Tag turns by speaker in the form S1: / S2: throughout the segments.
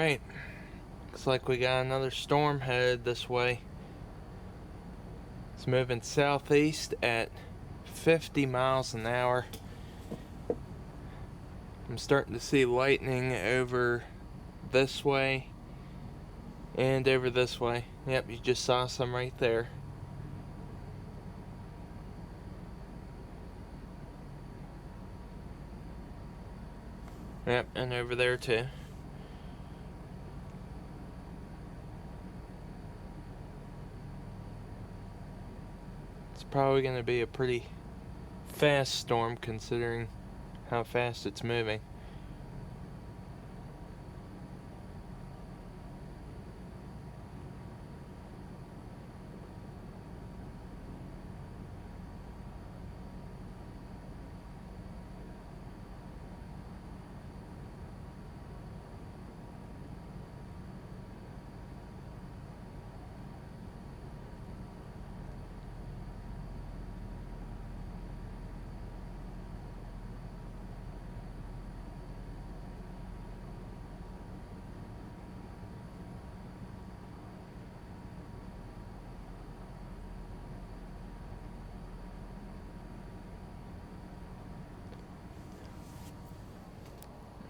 S1: Alright, looks like we got another storm headed this way. It's moving southeast at 50 miles an hour. I'm starting to see lightning over this way and over this way. Yep, you just saw some right there. Yep, and over there too. It's probably going to be a pretty fast storm considering how fast it's moving.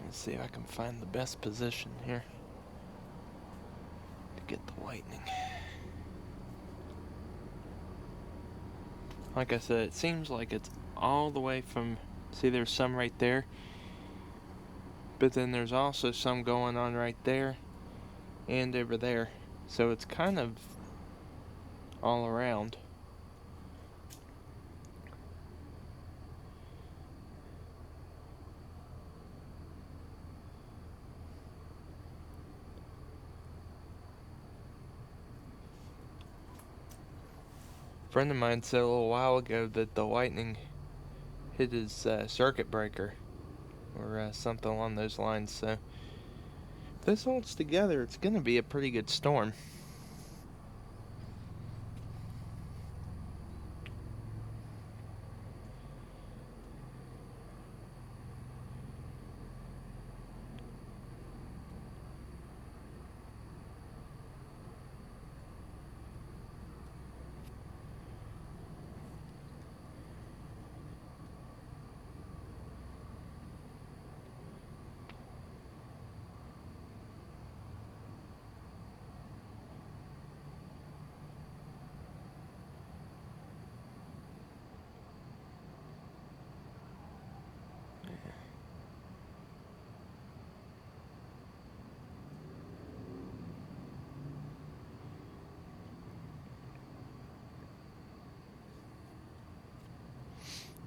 S1: Let's see if I can find the best position here to get the lightning. Like I said, it seems like it's all the way from, see there's some right there, but then there's also some going on right there and over there. So it's kind of all around. A friend of mine said a little while ago that the lightning hit his circuit breaker or something along those lines. So if this holds together, it's going to be a pretty good storm.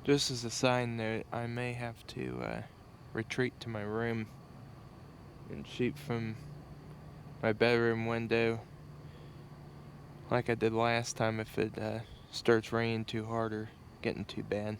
S1: Just as a side note, I may have to retreat to my room and shoot from my bedroom window like I did last time if it starts raining too hard or getting too bad.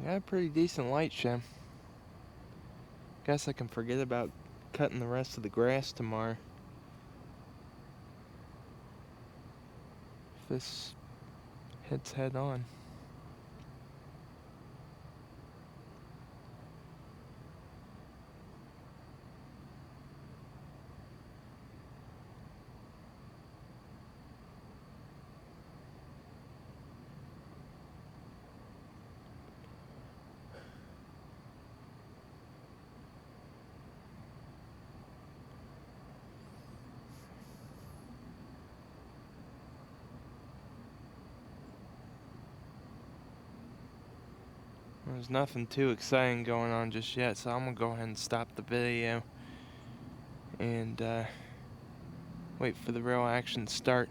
S1: Got a pretty decent light show. Guess I can forget about cutting the rest of the grass tomorrow. If this hits head on. There's nothing too exciting going on just yet, so I'm gonna go ahead and stop the video and wait for the real action to start.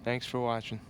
S1: Thanks for watching.